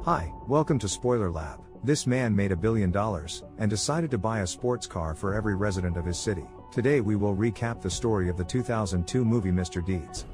Hi, welcome to Spoiler Lab. This man made $1 billion and decided to buy a sports car for every resident of his city. Today we will recap the story of the 2002 movie Mr. Deeds.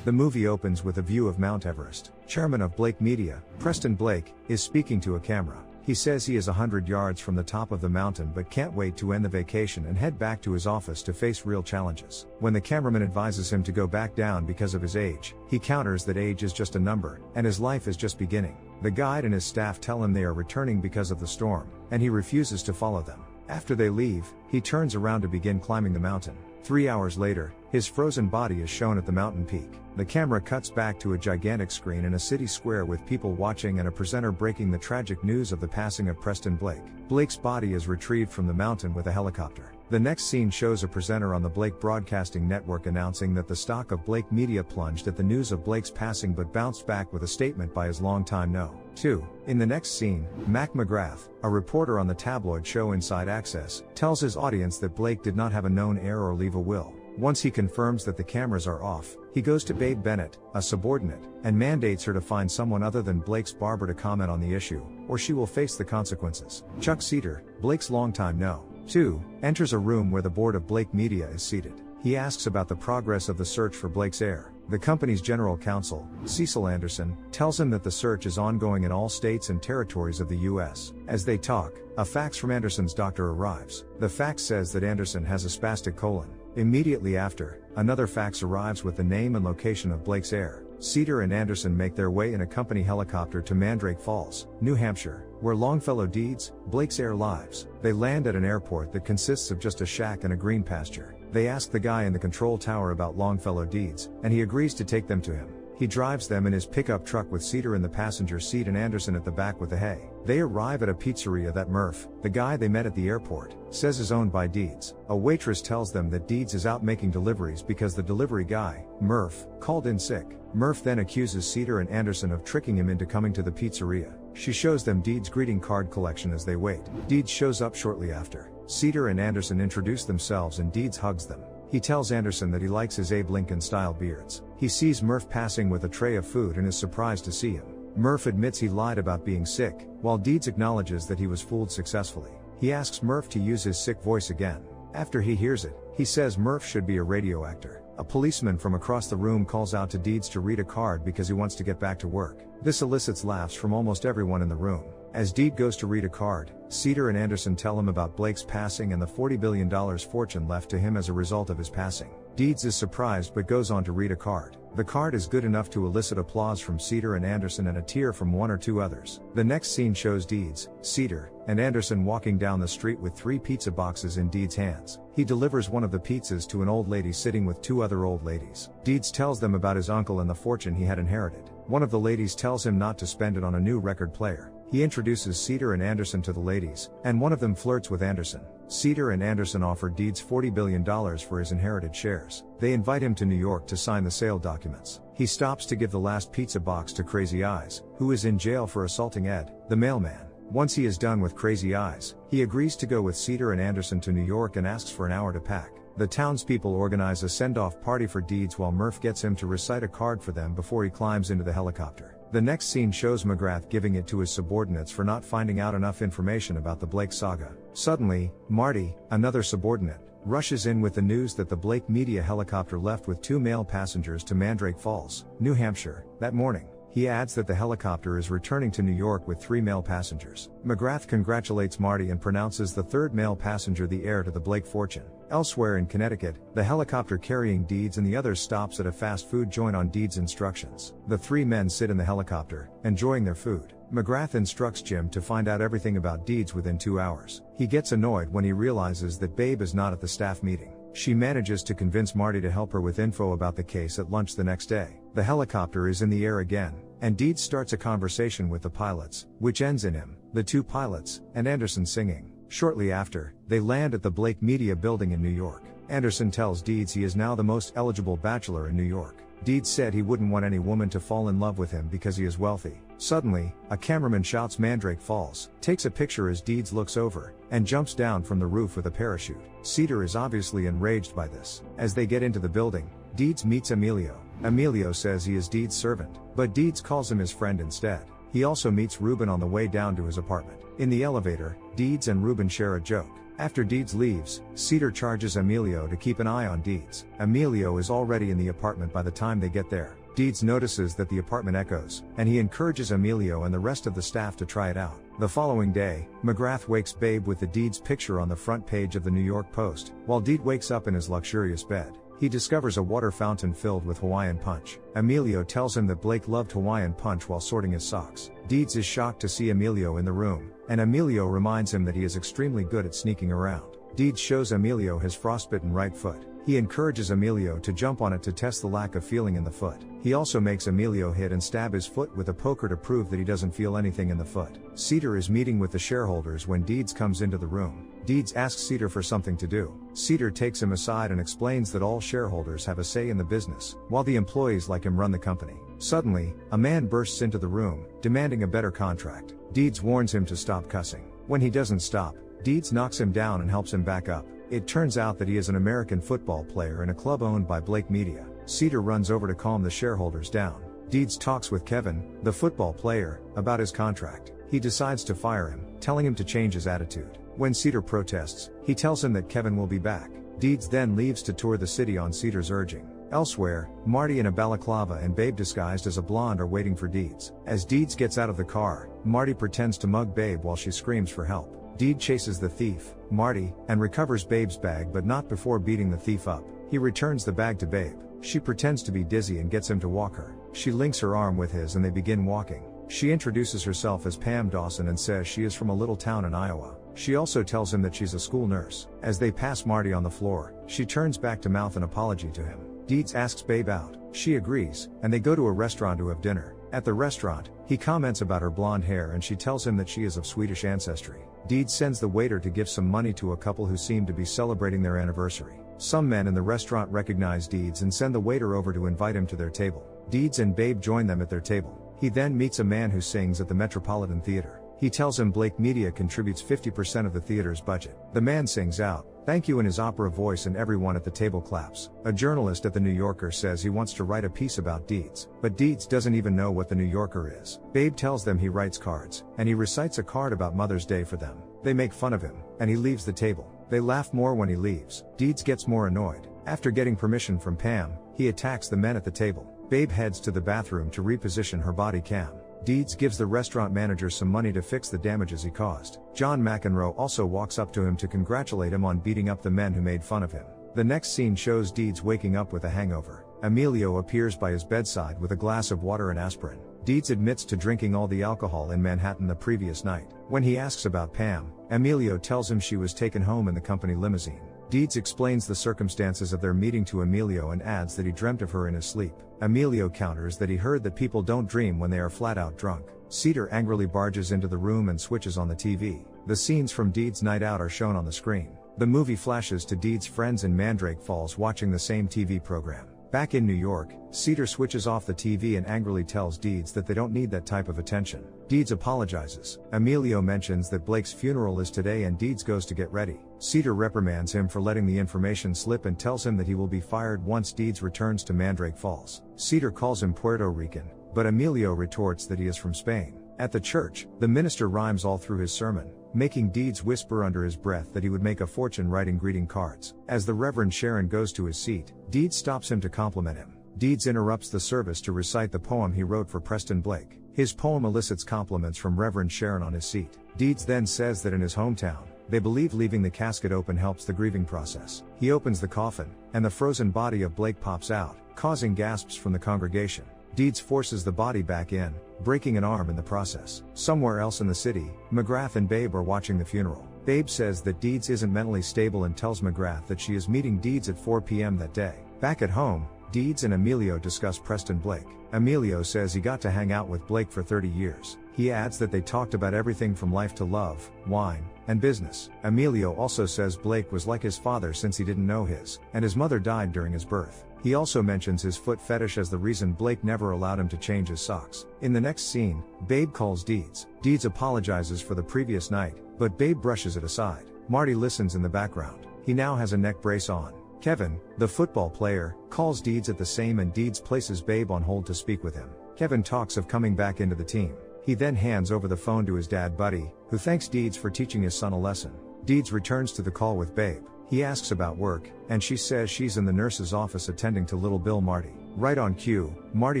The movie opens with a view of Mount Everest. Chairman of Blake Media, Preston Blake, is speaking to a camera. He says he is 100 yards from the top of the mountain but can't wait to end the vacation and head back to his office to face real challenges. When the cameraman advises him to go back down because of his age, he counters that age is just a number, and his life is just beginning. The guide and his staff tell him they are returning because of the storm, and he refuses to follow them. After they leave, he turns around to begin climbing the mountain. 3 hours later, his frozen body is shown at the mountain peak. The camera cuts back to a gigantic screen in a city square with people watching and a presenter breaking the tragic news of the passing of Preston Blake. Blake's body is retrieved from the mountain with a helicopter. The next scene shows a presenter on the Blake Broadcasting Network announcing that the stock of Blake Media plunged at the news of Blake's passing but bounced back with a statement by his longtime no. 2. In the next scene, Mac McGrath, a reporter on the tabloid show Inside Access, tells his audience that Blake did not have a known heir or leave a will. Once he confirms that the cameras are off, he goes to Babe Bennett, a subordinate, and mandates her to find someone other than Blake's barber to comment on the issue, or she will face the consequences. Chuck Cedar, Blake's longtime no. 2, enters a room where the board of Blake Media is seated. He asks about the progress of the search for Blake's heir. The company's general counsel, Cecil Anderson, tells him that the search is ongoing in all states and territories of the U.S. As they talk, a fax from Anderson's doctor arrives. The fax says that Anderson has a spastic colon. Immediately after, another fax arrives with the name and location of Blake's heir. Cedar and Anderson make their way in a company helicopter to Mandrake Falls, New Hampshire, where Longfellow Deeds, Blake's heir, lives. They land at an airport that consists of just a shack and a green pasture. They ask the guy in the control tower about Longfellow Deeds, and he agrees to take them to him. He drives them in his pickup truck with Cedar in the passenger seat and Anderson at the back with the hay. They arrive at a pizzeria that Murph, the guy they met at the airport, says is owned by Deeds. A waitress tells them that Deeds is out making deliveries because the delivery guy, Murph, called in sick. Murph then accuses Cedar and Anderson of tricking him into coming to the pizzeria. She shows them Deeds' greeting card collection as they wait. Deeds shows up shortly after. Cedar and Anderson introduce themselves and Deeds hugs them. He tells Anderson that he likes his Abe Lincoln-style beards. He sees Murph passing with a tray of food and is surprised to see him. Murph admits he lied about being sick, while Deeds acknowledges that he was fooled successfully. He asks Murph to use his sick voice again. After he hears it, he says Murph should be a radio actor. A policeman from across the room calls out to Deeds to read a card because he wants to get back to work. This elicits laughs from almost everyone in the room. As Deed goes to read a card, Cedar and Anderson tell him about Blake's passing and the $40 billion fortune left to him as a result of his passing. Deeds is surprised but goes on to read a card. The card is good enough to elicit applause from Cedar and Anderson and a tear from one or two others. The next scene shows Deeds, Cedar, and Anderson walking down the street with 3 pizza boxes in Deeds' hands. He delivers one of the pizzas to an old lady sitting with 2 other old ladies. Deeds tells them about his uncle and the fortune he had inherited. One of the ladies tells him not to spend it on a new record player. He introduces Cedar and Anderson to the ladies, and one of them flirts with Anderson. Cedar and Anderson offer Deeds $40 billion for his inherited shares. They invite him to New York to sign the sale documents. He stops to give the last pizza box to Crazy Eyes, who is in jail for assaulting Ed, the mailman. Once he is done with Crazy Eyes, he agrees to go with Cedar and Anderson to New York and asks for an hour to pack. The townspeople organize a send-off party for Deeds while Murph gets him to recite a card for them before he climbs into the helicopter. The next scene shows McGrath giving it to his subordinates for not finding out enough information about the Blake saga. Suddenly, Marty, another subordinate, rushes in with the news that the Blake Media helicopter left with 2 male passengers to Mandrake Falls, New Hampshire, that morning. He adds that the helicopter is returning to New York with 3 male passengers. McGrath congratulates Marty and pronounces the 3rd male passenger the heir to the Blake fortune. Elsewhere in Connecticut, the helicopter carrying Deeds and the others stops at a fast food joint on Deeds' instructions. The 3 men sit in the helicopter, enjoying their food. McGrath instructs Jim to find out everything about Deeds within 2 hours. He gets annoyed when he realizes that Babe is not at the staff meeting. She manages to convince Marty to help her with info about the case at lunch the next day. The helicopter is in the air again, and Deeds starts a conversation with the pilots, which ends in him, the 2 pilots, and Anderson singing. Shortly after, they land at the Blake Media building in New York. Anderson tells Deeds he is now the most eligible bachelor in New York. Deeds said he wouldn't want any woman to fall in love with him because he is wealthy. Suddenly, a cameraman shouts Mandrake Falls, takes a picture as Deeds looks over, and jumps down from the roof with a parachute. Cedar is obviously enraged by this. As they get into the building, Deeds meets Emilio. Emilio says he is Deeds' servant, but Deeds calls him his friend instead. He also meets Ruben on the way down to his apartment. In the elevator, Deeds and Ruben share a joke. After Deeds leaves, Cedar charges Emilio to keep an eye on Deeds. Emilio is already in the apartment by the time they get there. Deeds notices that the apartment echoes, and he encourages Emilio and the rest of the staff to try it out. The following day, McGrath wakes Babe with the Deeds picture on the front page of the New York Post, while Deed wakes up in his luxurious bed. He discovers a water fountain filled with Hawaiian punch. Emilio tells him that Blake loved Hawaiian punch while sorting his socks. Deeds is shocked to see Emilio in the room, and Emilio reminds him that he is extremely good at sneaking around. Deeds shows Emilio his frostbitten right foot. He encourages Emilio to jump on it to test the lack of feeling in the foot. He also makes Emilio hit and stab his foot with a poker to prove that he doesn't feel anything in the foot. Cedar is meeting with the shareholders when Deeds comes into the room. Deeds asks Cedar for something to do. Cedar takes him aside and explains that all shareholders have a say in the business, while the employees like him run the company. Suddenly, a man bursts into the room, demanding a better contract. Deeds warns him to stop cussing. When he doesn't stop, Deeds knocks him down and helps him back up. It turns out that he is an American football player in a club owned by Blake Media. Cedar runs over to calm the shareholders down. Deeds talks with Kevin, the football player, about his contract. He decides to fire him, telling him to change his attitude. When Cedar protests, he tells him that Kevin will be back. Deeds then leaves to tour the city on Cedar's urging. Elsewhere, Marty in a balaclava and Babe disguised as a blonde are waiting for Deeds. As Deeds gets out of the car, Marty pretends to mug Babe while she screams for help. Deeds chases the thief, Marty, and recovers Babe's bag but not before beating the thief up. He returns the bag to Babe. She pretends to be dizzy and gets him to walk her. She links her arm with his and they begin walking. She introduces herself as Pam Dawson and says she is from a little town in Iowa. She also tells him that she's a school nurse. As they pass Marty on the floor, she turns back to mouth an apology to him. Deeds asks Babe out. She agrees, and they go to a restaurant to have dinner. At the restaurant, he comments about her blonde hair and she tells him that she is of Swedish ancestry. Deeds sends the waiter to give some money to a couple who seem to be celebrating their anniversary. Some men in the restaurant recognize Deeds and send the waiter over to invite him to their table. Deeds and Babe join them at their table. He then meets a man who sings at the Metropolitan Theater. He tells him Blake Media contributes 50% of the theater's budget. The man sings out, "Thank you" in his opera voice and everyone at the table claps. A journalist at the New Yorker says he wants to write a piece about Deeds, but Deeds doesn't even know what the New Yorker is. Babe tells them he writes cards, and he recites a card about Mother's Day for them. They make fun of him, and he leaves the table. They laugh more when he leaves. Deeds gets more annoyed. After getting permission from Pam, he attacks the men at the table. Babe heads to the bathroom to reposition her body cam. Deeds gives the restaurant manager some money to fix the damages he caused. John McEnroe also walks up to him to congratulate him on beating up the men who made fun of him. The next scene shows Deeds waking up with a hangover. Emilio appears by his bedside with a glass of water and aspirin. Deeds admits to drinking all the alcohol in Manhattan the previous night. When he asks about Pam, Emilio tells him she was taken home in the company limousine. Deeds explains the circumstances of their meeting to Emilio and adds that he dreamt of her in his sleep. Emilio counters that he heard that people don't dream when they are flat out drunk. Cedar angrily barges into the room and switches on the TV. The scenes from Deeds' night out are shown on the screen. The movie flashes to Deeds' friends in Mandrake Falls watching the same TV program. Back in New York, Cedar switches off the TV and angrily tells Deeds that they don't need that type of attention. Deeds apologizes. Emilio mentions that Blake's funeral is today and Deeds goes to get ready. Cedar reprimands him for letting the information slip and tells him that he will be fired once Deeds returns to Mandrake Falls. Cedar calls him Puerto Rican, but Emilio retorts that he is from Spain. At the church, the minister rhymes all through his sermon, making Deeds whisper under his breath that he would make a fortune writing greeting cards. As the Reverend Sharon goes to his seat, Deeds stops him to compliment him. Deeds interrupts the service to recite the poem he wrote for Preston Blake. His poem elicits compliments from Reverend Sharon on his seat. Deeds then says that in his hometown, they believe leaving the casket open helps the grieving process. He opens the coffin, and the frozen body of Blake pops out, causing gasps from the congregation. Deeds forces the body back in, breaking an arm in the process. Somewhere else in the city, McGrath and Babe are watching the funeral. Babe says that Deeds isn't mentally stable and tells McGrath that she is meeting Deeds at 4 p.m. that day. Back at home, Deeds and Emilio discuss Preston Blake. Emilio says he got to hang out with Blake for 30 years. He adds that they talked about everything from life to love, wine, and business. Emilio also says Blake was like his father since he didn't know his, and his mother died during his birth. He also mentions his foot fetish as the reason Blake never allowed him to change his socks. In the next scene, Babe calls Deeds. Deeds apologizes for the previous night, but Babe brushes it aside. Marty listens in the background. He now has a neck brace on. Kevin, the football player, calls Deeds at the same and Deeds places Babe on hold to speak with him. Kevin talks of coming back into the team. He then hands over the phone to his dad Buddy, who thanks Deeds for teaching his son a lesson. Deeds returns to the call with Babe. He asks about work, and she says she's in the nurse's office attending to little Bill Marty. Right on cue, Marty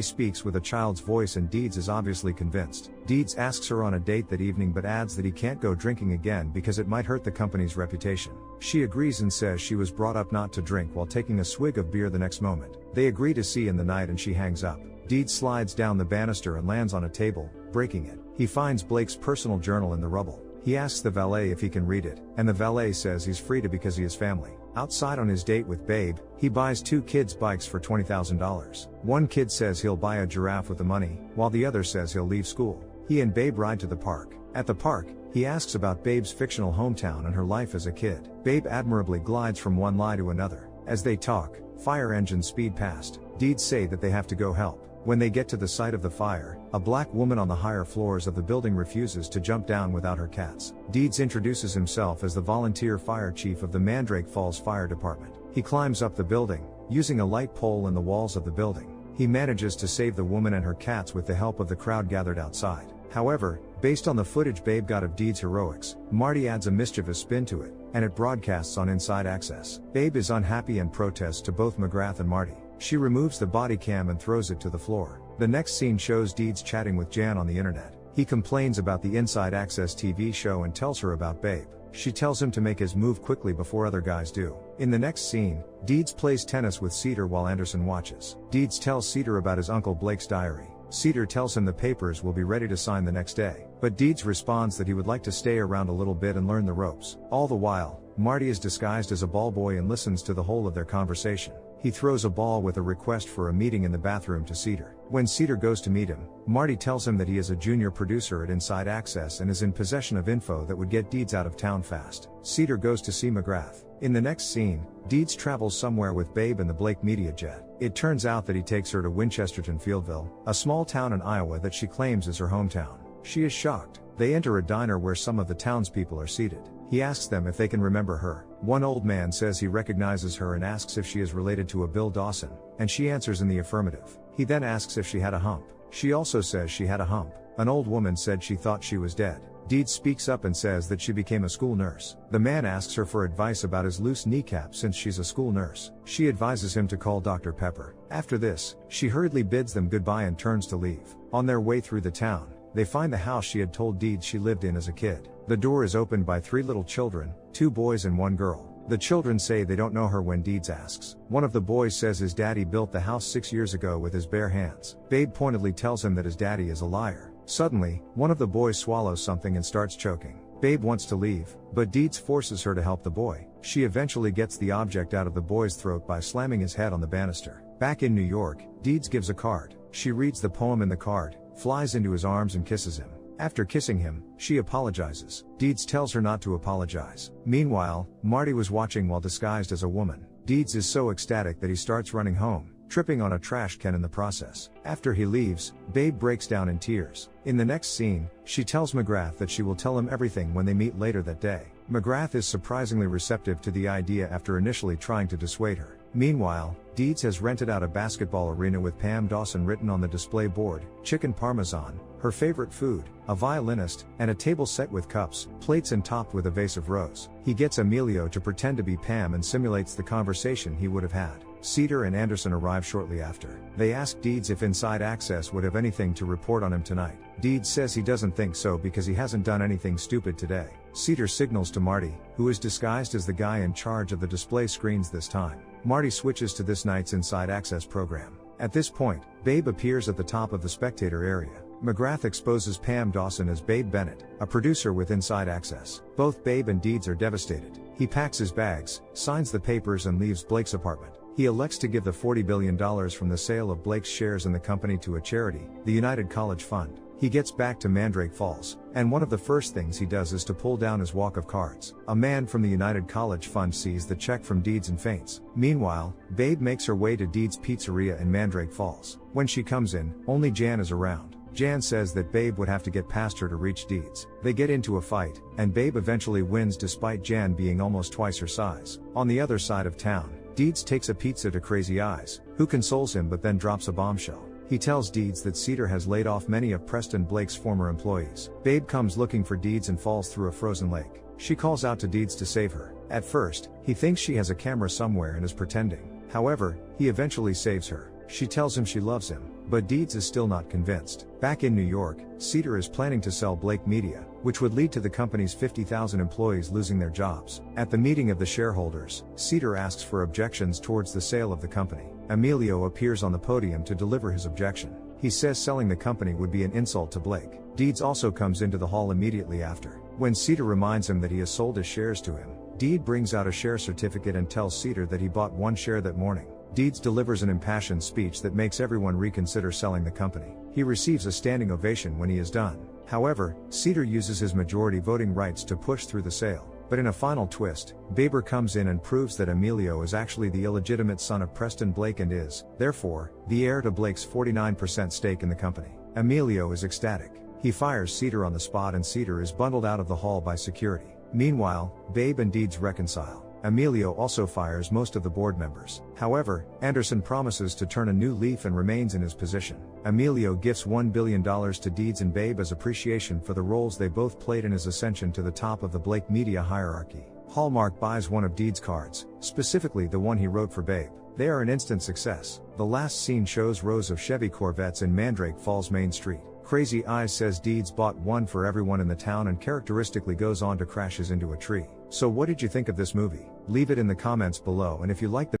speaks with a child's voice and Deeds is obviously convinced. Deeds asks her on a date that evening but adds that he can't go drinking again because it might hurt the company's reputation. She agrees and says she was brought up not to drink while taking a swig of beer the next moment. They agree to see in the night and she hangs up. Deeds slides down the banister and lands on a table, breaking it. He finds Blake's personal journal in the rubble. He asks the valet if he can read it, and the valet says he's free to because he has family. Outside on his date with Babe, he buys 2 kids bikes for $20,000. One kid says he'll buy a giraffe with the money, while the other says he'll leave school. He and Babe ride to the park. At the park, he asks about Babe's fictional hometown and her life as a kid. Babe admirably glides from one lie to another. As they talk, fire engines speed past. Deeds say that they have to go help. When they get to the site of the fire, a black woman on the higher floors of the building refuses to jump down without her cats. Deeds introduces himself as the volunteer fire chief of the Mandrake Falls Fire Department. He climbs up the building, using a light pole in the walls of the building. He manages to save the woman and her cats with the help of the crowd gathered outside. However, based on the footage Babe got of Deeds' heroics, Marty adds a mischievous spin to it, and it broadcasts on Inside Access. Babe is unhappy and protests to both McGrath and Marty. She removes the body cam and throws it to the floor. The next scene shows Deeds chatting with Jan on the internet. He complains about the Inside Access TV show and tells her about Babe. She tells him to make his move quickly before other guys do. In the next scene, Deeds plays tennis with Cedar while Anderson watches. Deeds tells Cedar about his uncle Blake's diary. Cedar tells him the papers will be ready to sign the next day. But Deeds responds that he would like to stay around a little bit and learn the ropes. All the while, Marty is disguised as a ball boy and listens to the whole of their conversation. He throws a ball with a request for a meeting in the bathroom to Cedar. When Cedar goes to meet him, Marty tells him that he is a junior producer at Inside Access and is in possession of info that would get Deeds out of town fast. Cedar goes to see McGrath. In the next scene, Deeds travels somewhere with Babe in the Blake Media jet. It turns out that he takes her to Winchesterton Fieldville, a small town in Iowa that she claims is her hometown. She is shocked. They enter a diner where some of the townspeople are seated. He asks them if they can remember her. One old man says he recognizes her and asks if she is related to a Bill Dawson, and she answers in the affirmative. He then asks if she had a hump. She also says she had a hump. An old woman said she thought she was dead. Deeds speaks up and says that she became a school nurse. The man asks her for advice about his loose kneecap since she's a school nurse. She advises him to call Dr. Pepper. After this, she hurriedly bids them goodbye and turns to leave. On their way through the town, they find the house she had told Deeds she lived in as a kid. The door is opened by 3 little children, 2 boys and 1 girl. The children say they don't know her when Deeds asks. One of the boys says his daddy built the house 6 years ago with his bare hands. Babe pointedly tells him that his daddy is a liar. Suddenly, one of the boys swallows something and starts choking. Babe wants to leave, but Deeds forces her to help the boy. She eventually gets the object out of the boy's throat by slamming his head on the banister. Back in New York, Deeds gives a card. She reads the poem in the card, flies into his arms and kisses him. After kissing him, she apologizes. Deeds tells her not to apologize. Meanwhile, Marty was watching while disguised as a woman. Deeds is so ecstatic that he starts running home, tripping on a trash can in the process. After he leaves, Babe breaks down in tears. In the next scene, she tells McGrath that she will tell him everything when they meet later that day. McGrath is surprisingly receptive to the idea after initially trying to dissuade her. Meanwhile, Deeds has rented out a basketball arena with Pam Dawson written on the display board, chicken parmesan, her favorite food, a violinist, and a table set with cups, plates and topped with a vase of rose. He gets Emilio to pretend to be Pam and simulates the conversation he would have had. Cedar and Anderson arrive shortly after. They ask Deeds if Inside Access would have anything to report on him tonight. Deeds says he doesn't think so because he hasn't done anything stupid today. Cedar signals to Marty, who is disguised as the guy in charge of the display screens this time. Marty switches to this night's Inside Access program. At this point, Babe appears at the top of the spectator area. McGrath exposes Pam Dawson as Babe Bennett, a producer with Inside Access. Both Babe and Deeds are devastated. He packs his bags, signs the papers and leaves Blake's apartment. He elects to give the $40 billion from the sale of Blake's shares in the company to a charity, the United College Fund. He gets back to Mandrake Falls, and one of the first things he does is to pull down his walk of cards. A man from the United College Fund sees the check from Deeds and faints. Meanwhile, Babe makes her way to Deeds' pizzeria in Mandrake Falls. When she comes in, only Jan is around. Jan says that Babe would have to get past her to reach Deeds. They get into a fight, and Babe eventually wins despite Jan being almost twice her size. On the other side of town, Deeds takes a pizza to Crazy Eyes, who consoles him but then drops a bombshell. He tells Deeds that Cedar has laid off many of Preston Blake's former employees. Babe comes looking for Deeds and falls through a frozen lake. She calls out to Deeds to save her. At first, he thinks she has a camera somewhere and is pretending. However, he eventually saves her. She tells him she loves him, but Deeds is still not convinced. Back in New York, Cedar is planning to sell Blake Media, which would lead to the company's 50,000 employees losing their jobs. At the meeting of the shareholders, Cedar asks for objections towards the sale of the company. Emilio appears on the podium to deliver his objection. He says selling the company would be an insult to Blake. Deeds also comes into the hall immediately after. When Cedar reminds him that he has sold his shares to him, Deed brings out a share certificate and tells Cedar that he bought one share that morning. Deeds delivers an impassioned speech that makes everyone reconsider selling the company. He receives a standing ovation when he is done. However, Cedar uses his majority voting rights to push through the sale. But in a final twist, Baber comes in and proves that Emilio is actually the illegitimate son of Preston Blake and is, therefore, the heir to Blake's 49% stake in the company. Emilio is ecstatic. He fires Cedar on the spot and Cedar is bundled out of the hall by security. Meanwhile, Babe and Deeds reconcile. Emilio also fires most of the board members. However, Anderson promises to turn a new leaf and remains in his position. Emilio gifts $1 billion to Deeds and Babe as appreciation for the roles they both played in his ascension to the top of the Blake Media hierarchy. Hallmark buys one of Deeds' cards, specifically the one he wrote for Babe. They are an instant success. The last scene shows rows of Chevy Corvettes in Mandrake Falls Main Street. Crazy Eyes says Deeds bought one for everyone in the town and characteristically goes on to crashes into a tree. So what did you think of this movie? Leave it in the comments below, and if you like the